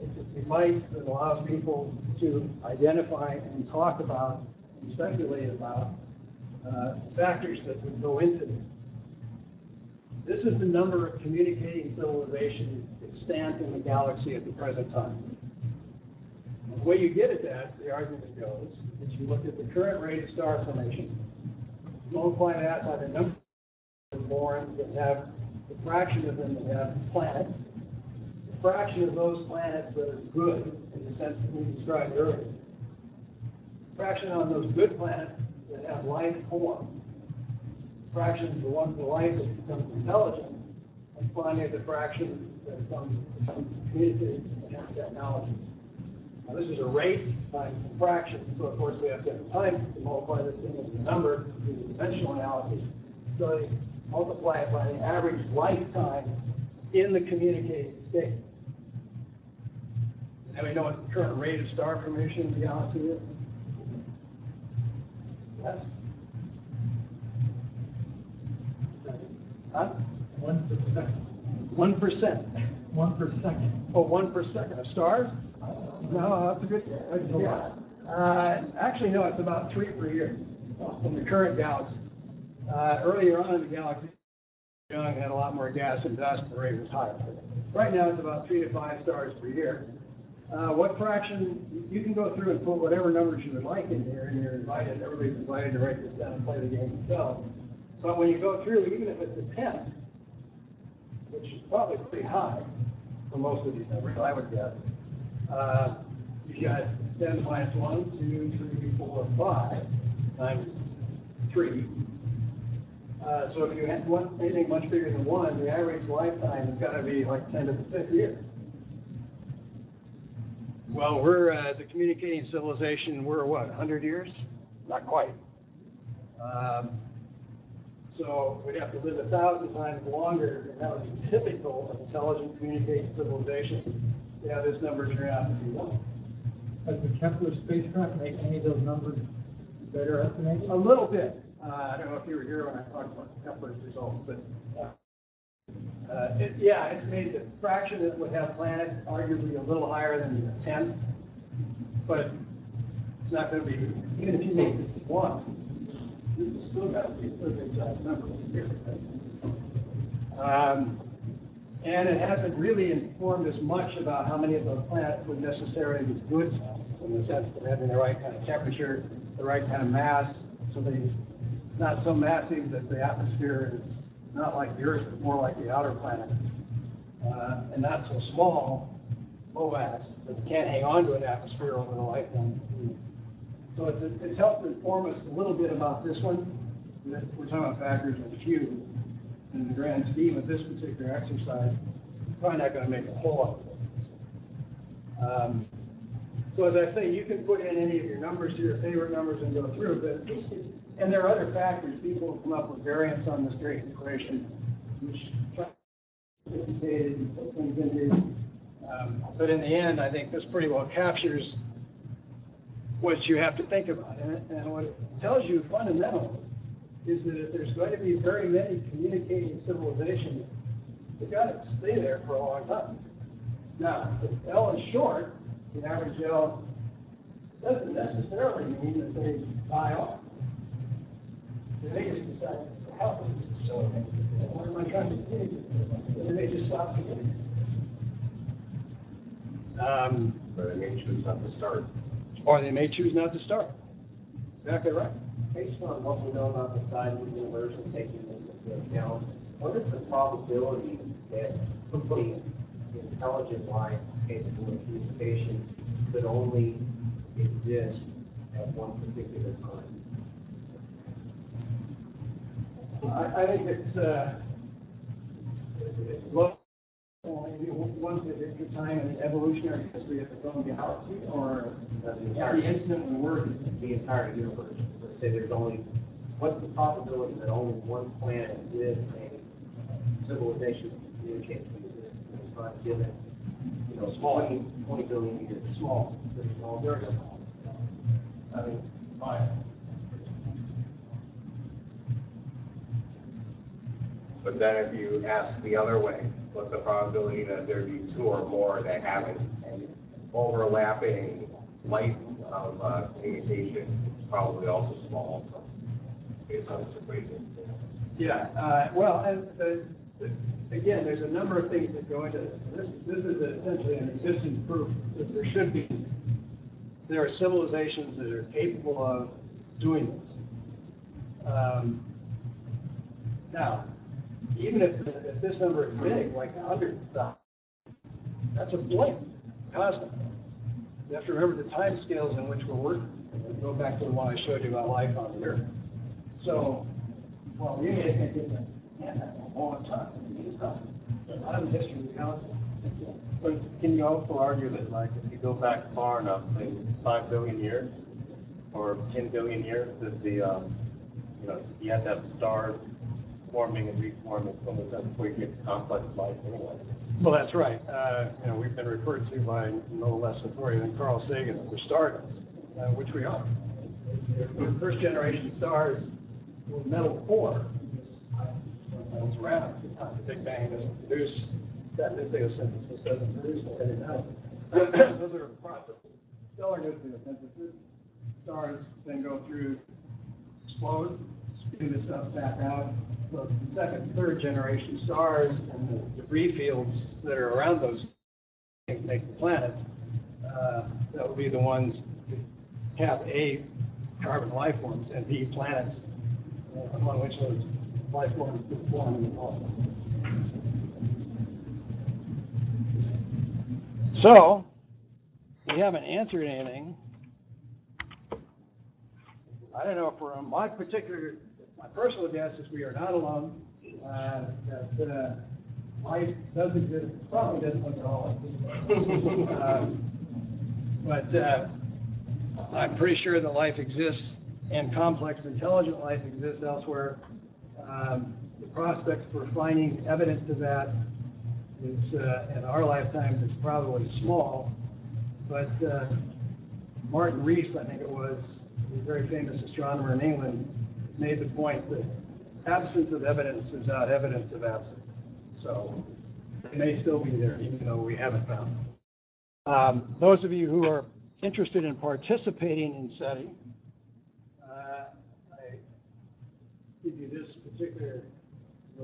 It's a device that allows people to identify and talk about and speculate about factors that would go into this. This is the number of communicating civilizations extant in the galaxy at the present time. And the way you get at that, the argument goes, is you look at the current rate of star formation, multiply that by the number of born that have the fraction of them that have planets, the fraction of those planets that are good in the sense that we described earlier, the fraction on those good planets that have life form, fraction of the ones in life that becomes intelligent, and finally the fraction that becomes communicated and has technology. Now this is a rate times a fraction, so of course we have to have time to multiply this thing into a number to do the dimensional analysis. So they multiply it by the average lifetime in the communicating state. And we know what the current rate of star formation in the galaxy is. Yes? Huh? 1%. 1%. 1 per second. Oh, 1 per second of stars? No, that's a good idea. Actually, no, it's about 3 per year in the current galaxy. Earlier on in the galaxy, young had a lot more gas and dust, the rate was higher. Right now, it's about 3 to 5 stars per year. What fraction, you can go through and put whatever numbers you would like in here, and you're invited, everybody's invited to write this down and play the game themselves. But when you go through, even if it's a tenth, which is probably pretty high for most of these numbers, I would guess, you've got 10 minus 1, 2, 3, 4, 5 times 3. So if you had anything much bigger than 1, the average lifetime has got to be like 10 to the 5th year. Well, we're, as a communicating civilization, we're what, 100 years? Not quite. So we'd have to live 1,000 times longer, and that would be typical of intelligent communicating civilization. Yeah, this number turned out to be 1. Does the Kepler spacecraft make any of those numbers better estimated? A little bit. I don't know if you were here when I talked about Kepler's results, but it's made the fraction that would have planets arguably a little higher than the 10th, but it's not going to be, even if you make this 1, this is still got to be a pretty good size number here. And it hasn't really informed us much about how many of those planets would necessarily be good in the sense of having the right kind of temperature, the right kind of mass, so they're not so massive that the atmosphere is not like the Earth, but more like the outer planets, and not so small, low mass, that they can't hang on to an atmosphere over the lifetime. So it's helped inform us a little bit about this one. We're talking about factors of few. In the grand scheme of this particular exercise, probably not going to make a whole lot of sense. So as I say, you can put in any of your numbers, your favorite numbers, and go through. But and there are other factors. People have come up with variants on this great equation, which try to sophisticated and put things into. But in the end, I think this pretty well captures what you have to think about. And what it tells you fundamentally is that if there's going to be very many communicating civilizations, they've got to stay there for a long time. Now, if L is short, the average L doesn't necessarily mean that they die off. They just decide to help us. So, what am I trying to do? And they just stop communicating. But they may choose not to start. Or they may choose not to start. Exactly right. Based on what we know about the size of the universe and taking this into account, what is the probability that the intelligent life capable of communication could only exist at one particular time? I think it's low. One particular time in the evolutionary history of its own galaxy, or the instant when we're The entire universe. Let's say there's only, what's the probability that only one planet with a civilization can communicate to this time given, you know, Small. 20 billion years? small. Pretty small. Very small. I mean, fine. But then if you ask the other way, what's the probability that there be two or more that have an overlapping life of communication? Probably also small, based on this equation. Yeah, well, and again, there's a number of things that go into this. This is essentially an existing proof that there are civilizations that are capable of doing this. Now, even if this number is big, like 100,000, that's a blink, cosmic. You have to remember the time scales in which we're working. Go back to the one I showed you about life on the Earth. So, well, we may think it's a long time. It's not. A lot of the history of the galaxy. But can you also argue that, like, if you go back far enough, like 5 billion years or 10 billion years, that the, you have to have stars forming and reforming so much before you get to complex life anyway? Well, that's right. We've been referred to by no less authority than Carl Sagan as the stardust, which we are. The first generation stars were metal core. Metals around at the time. The Big Bang doesn't produce that nucleosynthesis, doesn't produce any metal. Those are the processes. Stellar nucleosynthesis. Stars then go through, explode, spew this stuff back out. So the second, third generation stars and the debris fields that are around those make the planets, that would be the ones that have A, carbon life forms, and B, planets, among which those life forms could form in the cosmos. So, we haven't answered anything. I don't know if we're on my personal guess is we are not alone, that life does exist, probably doesn't look at all like this. But I'm pretty sure that life exists, and complex intelligent life exists elsewhere. The prospects for finding evidence of that is, in our lifetime, is probably small. But Martin Rees, I think it was, a very famous astronomer in England, made the point that absence of evidence is not evidence of absence. So they may still be there, even though we haven't found them. Those of you who are interested in participating in SETI, I give you this particular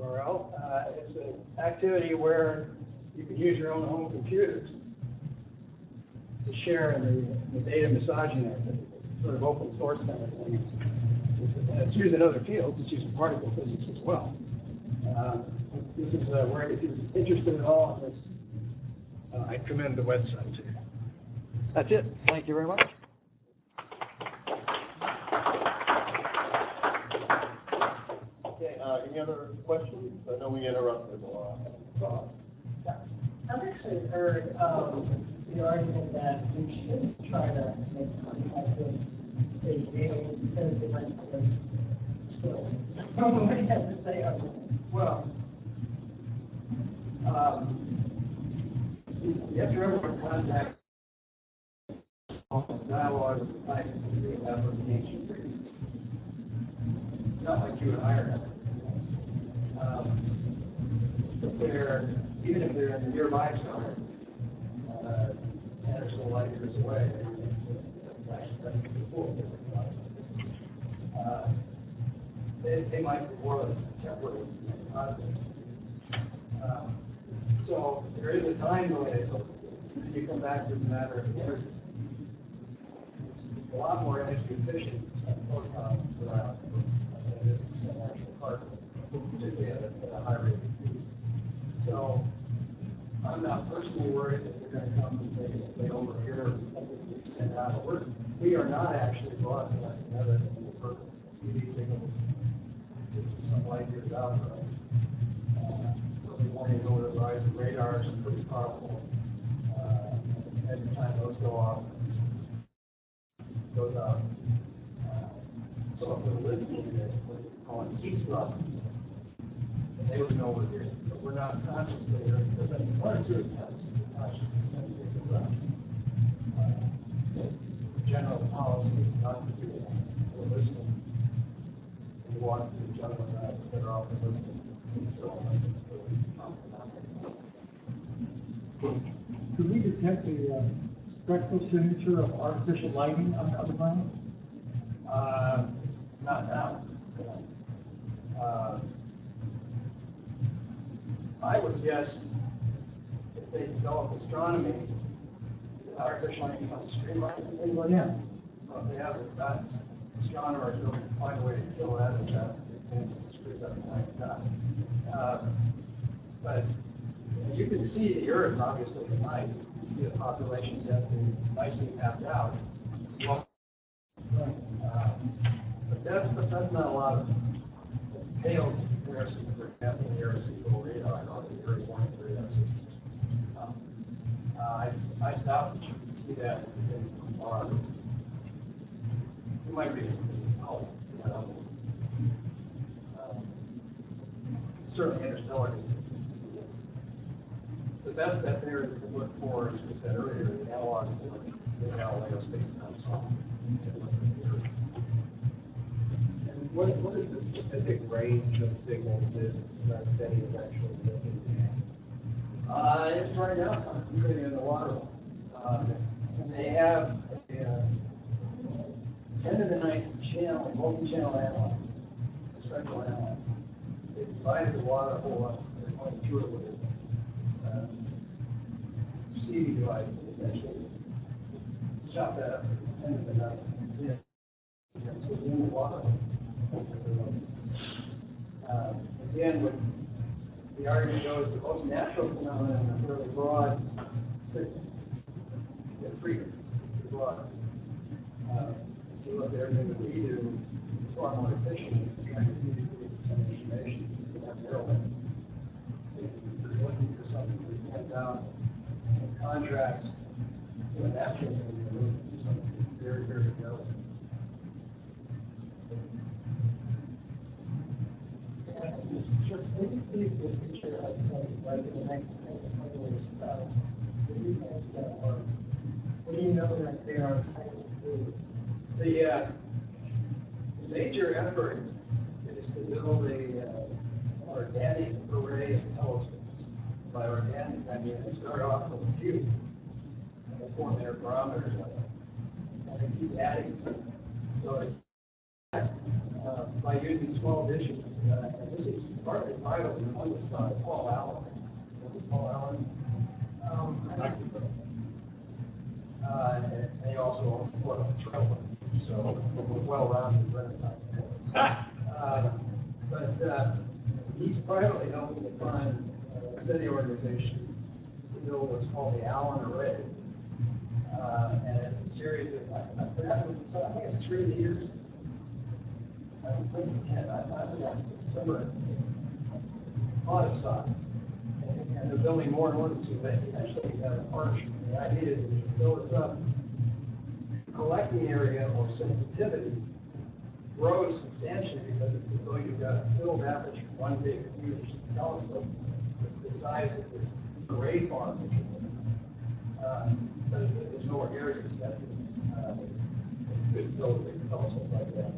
URL. It's an activity where you can use your own home computers to share in the data massaging activity, sort of open source kind of thing. It's used in other fields. It's used in particle physics as well. This is where, if you're interested at all in this, I commend the website to you. That's it. Thank you very much. Okay, any other questions? I know we interrupted a lot. I've actually heard the argument that we should try to make contact with a game because they might be still. What do you have to say on that? Well, you have to remember what contact dialogue is like to have application. Not like you and I are having. But even if they're in the nearby zone, 10 or so light years away, they might be more temporary contact. So there is a time delay, so if you come back to the matter of years, it's a lot more energy efficient photons around than it is an actual particle, particularly at a high rate of speed. So I'm not personally worried that they're going to come and say over here and out of work. We are not actually broadcasting together in the purpose of TV signals some light years out of us. Early warning over the rise of radars are pretty powerful. Every time those go off, goes out. So if they're listening to this, we're calling eavesdropping. And they would know we're here. But we're not consciously here because that's one or two attempts to consciously general policy not to do that. We're listening. We want to general that are off the listening. Could we detect the spectral signature of artificial lighting on the planet? Not now. I would guess if they develop astronomy, artificial lighting comes streamlined and things like that. Well, if they haven't, that astronomers will find a way to kill that and that screws up the night time. But you can see the Earth obviously at night. You see the populations that are nicely mapped out. Well, but that's not a lot of pale comparison, for example, the aerosol radar or the Earth warning radar systems. I doubt that you can see that in Mars. It might be certainly interstellar. The best bet there is to look for, as we said earlier, the analog to the Galileo space-time song. What is the specific range of signals that SETI is actually looking at? It's right now concentrated in the water. And they have a 10 to the 9th channel, multi-channel analog, spectral analog. They divided the water hole up. They're going through it with a CD device, essentially. Chop that up to 10 to the 9th. Yeah. So it's in the water. Again, with the argument goes, the most natural phenomenon is really broad signals. They're free, broad. If you look at everything that we do, it's far more efficient trying to communicate some information at zero limit. If you're looking for something to get down in contrast to a natural thing, you're looking for something very, very relevant. Sure. What do you see the future of like in the next 10 to 20 years? What do you think or what do you know that they are trying to do? The major effort is to build a organic array of telescopes. By organic, I mean they start off with a few, and they form their parameters of it, and they keep adding to it. So it's by using small dishes, and this is partly vital on the side, Paul Allen. Paul Allen. And he also owns a Trailblazer, so well-rounded Renaissance man. But he's privately owned the prime SETI organization to build what's called the Allen Array. And it's a series of, I think it's 3 years. I don't think it's 10. I forgot. Somewhere. A lot of size. And they're building more and more to see that eventually you have an arch. The idea is that you build it up, collecting area or sensitivity grows substantially because it's as though you've got a filled aperture, one big huge telescope the size of this array farm. But there's nowhere near it that you could build a big telescope like that.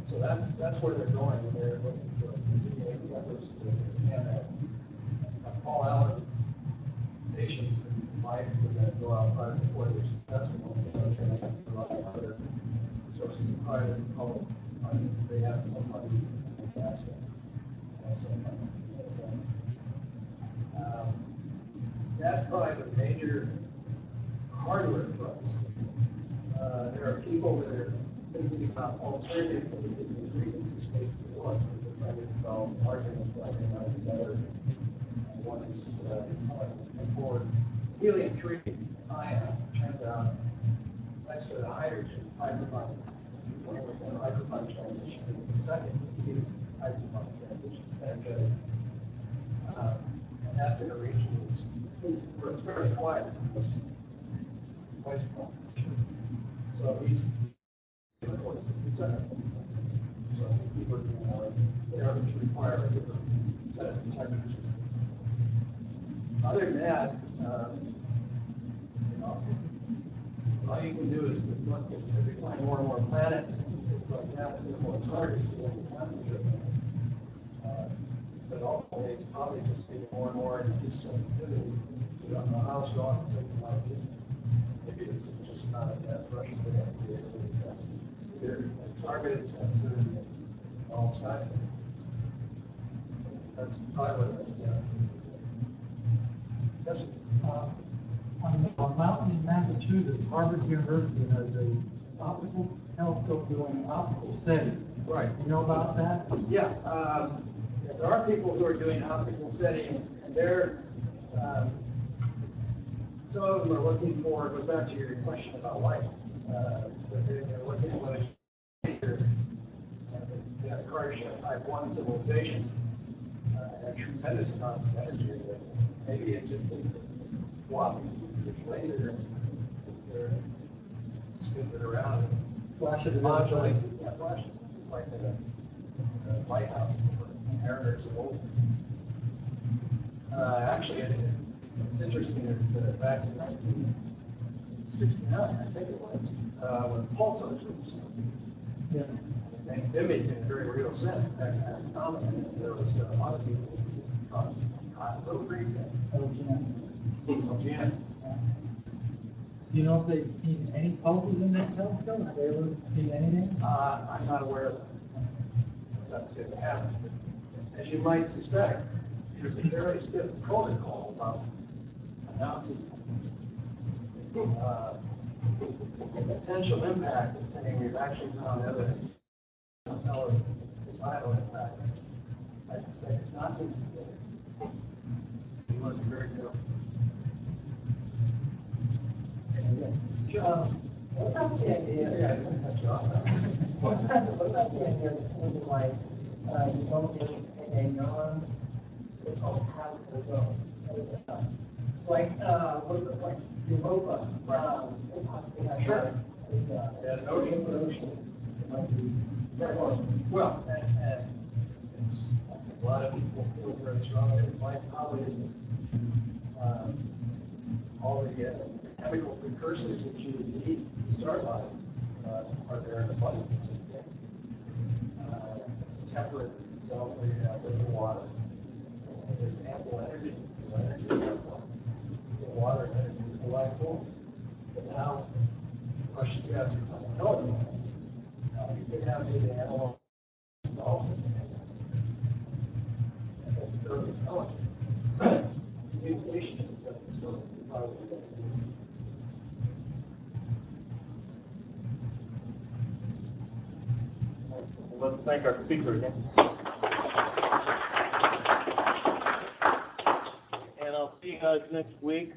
So that's where they're going. They're looking for efforts to expand that. Paul Allen patients and life are going to go out far before they're successful. They're going to have to rely on other sources of private called they have some money and asset. That's probably the major hardware price. There are people that are thinking about alternatives to the frequency space before. They're trying to develop arguments like they might be better. One is for helium-3 ion, turns out next to the hydrogen hydrogen transition is the second hydrogen transition, energetic. And that's in a region where it's very quiet. Quite small. So these so people are doing more. They are require a different set of temperatures. Other than that, all you can do is look at as we find more and more planets, like that, there's more targets to the temperature. But ultimately, it's probably just getting more and more into sensitivity. You don't know how strong something like this. Maybe it's just not a that rush to have to be able to they're targeted sensitivity all sides. That's probably what it's on a mountain in Massachusetts, Harvard University has a optical telescope doing optical SETI. right. You know about that? Yeah. There are people who are doing optical SETI, and they're some of them are looking for. It goes back to your question about light. They're looking at what the Cartier Type 1 civilization, a tremendous amount of energy. Maybe it's just floppy. It's laser. They're spinning it around and Flashes modulate. Yeah, flashes. Like the lighthouse inheritors of old. Actually, it's interesting that back in 1969, I think it was, when pulsars were Yeah. and image in a very real sense. There was a lot of people thought rotary OGN. Do you know if they've seen any pulses in that telescope? Have they ever seen anything? I'm not aware of that. That's if it happens. As you might suspect, there's a very stiff protocol about announcing potential impact of saying we've actually found evidence of societal impact. I suspect it's not going to be good. You must be very careful. What about the idea? What about the idea of something like you don't get a neuron? It's called habitable zone. Like what is it like Europa? Sure. Yeah, an ocean. It might be very close. Well, and a lot of people feel very strongly that life probably isn't all the chemical precursors that you would need to start life are there in abundance. Temperate zone where you have living water. There's ample energy. Water and energy is the life form. But now, the question you ask is, you could have the animal thank our speaker again. And I'll see you guys next week.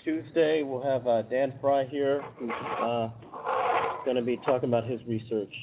Tuesday, we'll have Dan Fry here, who's going to be talking about his research.